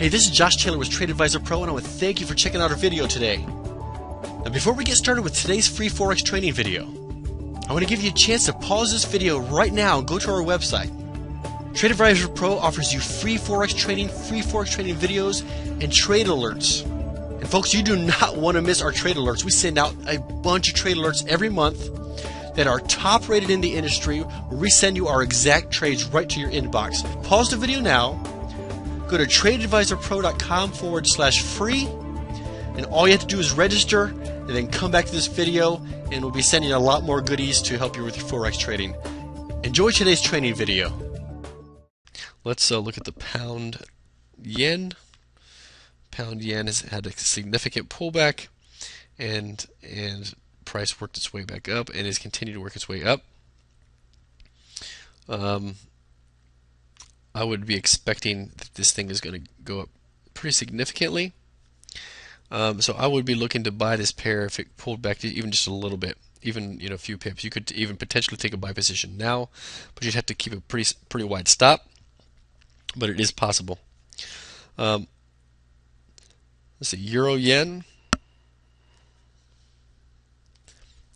Hey, this is Josh Taylor with Trade Advisor Pro, and I want to thank you for checking out our video today. Now, before we get started with today's free Forex training video, I want to give you a chance to pause this video right now and go to our website. Trade Advisor Pro offers you free Forex training videos, and trade alerts. And folks, you do not want to miss our trade alerts. We send out a bunch of trade alerts every month that are top rated in the industry, where we send you our exact trades right to your inbox. Pause the video now. Go to tradeadvisorpro.com/free, and all you have to do is register and then come back to this video, and we'll be sending you a lot more goodies to help you with your Forex trading. Enjoy today's training video. Let's look at the pound yen. Pound yen has had a significant pullback, and price worked its way back up and has continued to work its way up. I would be expecting that this thing is going to go up pretty significantly. So I would be looking to buy this pair if it pulled back to even just a little bit, even a few pips. You could even potentially take a buy position now, but you'd have to keep a pretty wide stop. But it is possible. Let's see, euro yen.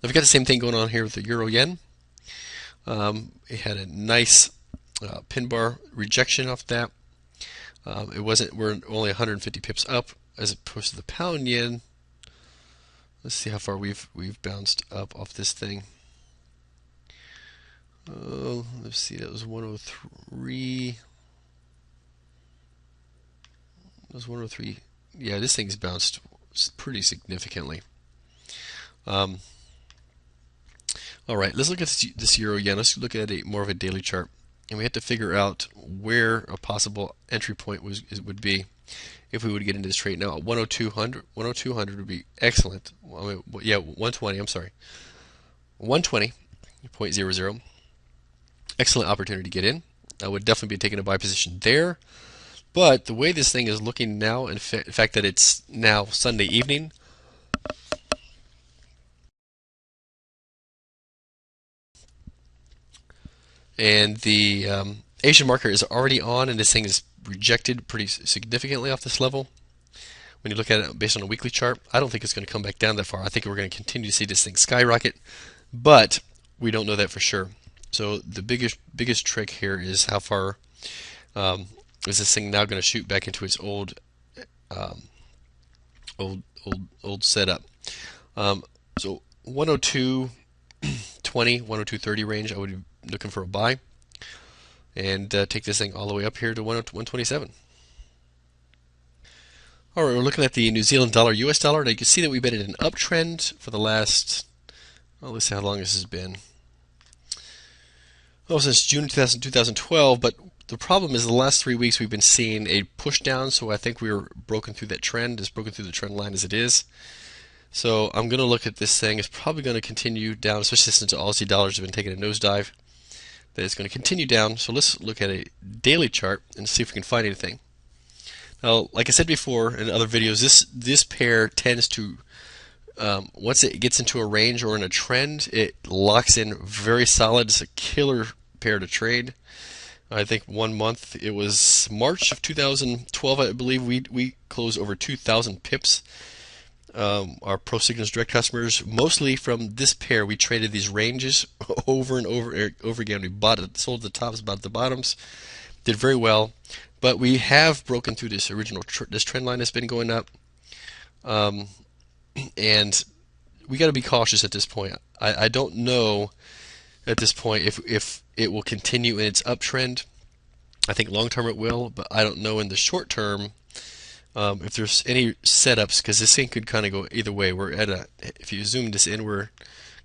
I've got the same thing going on here with the euro yen. It had a nice pin bar rejection off that. We're only 150 pips up as opposed to the pound yen. Let's see how far we've bounced up off this thing. Let's see, that was 103. That was 103. Yeah, this thing's bounced pretty significantly. All right, let's look at this euro yen. Let's look at more of a daily chart. And we have to figure out where a possible entry point would be if we would get into this trade. Now, 10200 would be excellent. Yeah, 120. I'm sorry, 120.00. Excellent opportunity to get in. I would definitely be taking a buy position there. But the way this thing is looking now, in fact that it's now Sunday evening, and the Asian market is already on, and this thing is rejected pretty significantly off this level. When you look at it based on a weekly chart, I don't think it's going to come back down that far. I think we're going to continue to see this thing skyrocket, but we don't know that for sure. So the biggest trick here is how far is this thing now going to shoot back into its old setup. So 102.20, 102.30 range, I would be looking for a buy, and take this thing all the way up here to 127. All right, we're looking at the New Zealand dollar, US dollar. Now you can see that we've been in an uptrend for the last, let's see how long this has been. Since June 2012, but the problem is the last 3 weeks we've been seeing a push down, so I think we were broken through that trend, as broken through the trend line as it is. So I'm going to look at this thing. It's probably going to continue down, especially since the Aussie dollars have been taking a nosedive. That it's going to continue down. So let's look at a daily chart and see if we can find anything. Now, like I said before in other videos, this pair tends to, once it gets into a range or in a trend, it locks in very solid. It's a killer pair to trade. I think 1 month, it was March of 2012, I believe, we closed over 2,000 pips. Our Pro Signals direct customers, mostly from this pair, we traded these ranges over and over again. We bought it, sold the tops, bought the bottoms, did very well. But we have broken through this this trend line that's been going up, and we got to be cautious at this point. I don't know at this point if it will continue in its uptrend. I think long term it will, but I don't know in the short term if there's any setups, because this thing could kind of go either way. We're at if you zoom this in, we're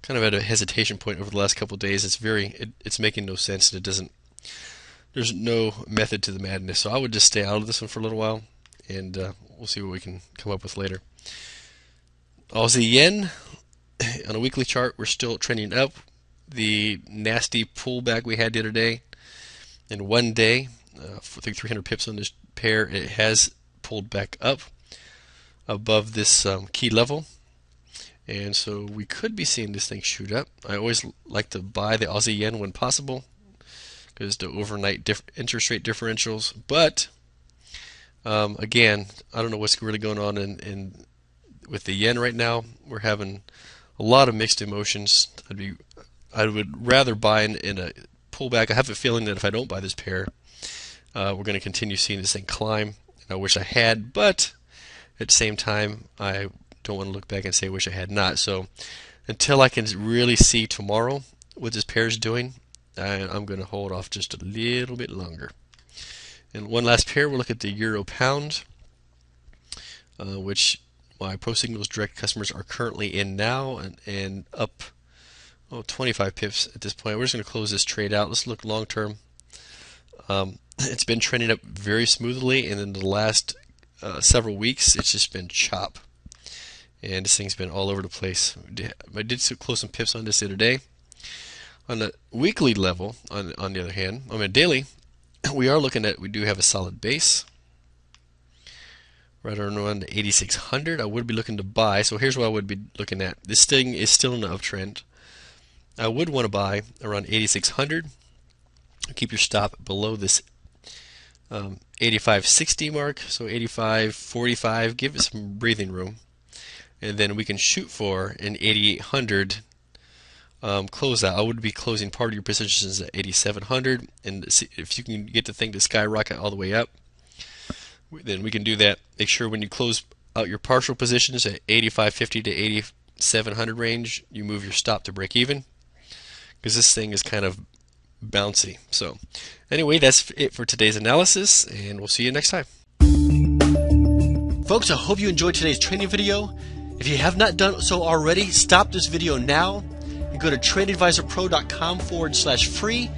kind of at a hesitation point over the last couple of days. It's making no sense, and there's no method to the madness. So I would just stay out of this one for a little while, and we'll see what we can come up with later. Aussie yen, on a weekly chart, we're still trending up. The nasty pullback we had the other day, in 1 day, I think 300 pips on this pair, it has pulled back up above this key level, and so we could be seeing this thing shoot up. I always like to buy the Aussie yen when possible because the overnight interest rate differentials, but Again, I don't know what's really going on in with the yen right now. We're having a lot of mixed emotions. I would rather buy in a pullback. I have a feeling that if I don't buy this pair, we're going to continue seeing this thing climb. And I wish I had, but at the same time, I don't want to look back and say I wish I had not. So until I can really see tomorrow what this pair is doing, I'm going to hold off just a little bit longer. And one last pair, we'll look at the euro pound, which my Pro Signals direct customers are currently in now and up 25 pips at this point. We're just going to close this trade out. Let's look long term. It's been trending up very smoothly, and in the last several weeks, it's just been chop. And this thing's been all over the place. I did close some pips on this the other day. On the weekly level, on the other hand, on a daily, we do have a solid base. Right around the 8,600, I would be looking to buy. So here's what I would be looking at. This thing is still in an uptrend. I would want to buy around 8,600. Keep your stop below this 85.60 mark. So 85.45. Give it some breathing room, and then we can shoot for an 8,800 closeout. I would be closing part of your positions at 8,700, and see if you can get the thing to skyrocket all the way up, then we can do that. Make sure when you close out your partial positions at 85.50 to 8,700 range, you move your stop to break even, because this thing is kind of bouncy. So anyway, that's it for today's analysis, and we'll see you next time. Folks, I hope you enjoyed today's training video. If you have not done so already, stop this video now and go to tradeadvisorpro.com/free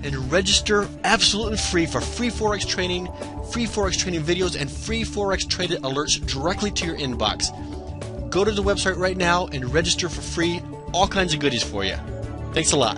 and register absolutely free for free Forex training videos, and free Forex traded alerts directly to your inbox. Go to the website right now and register for free. All kinds of goodies for you. Thanks a lot.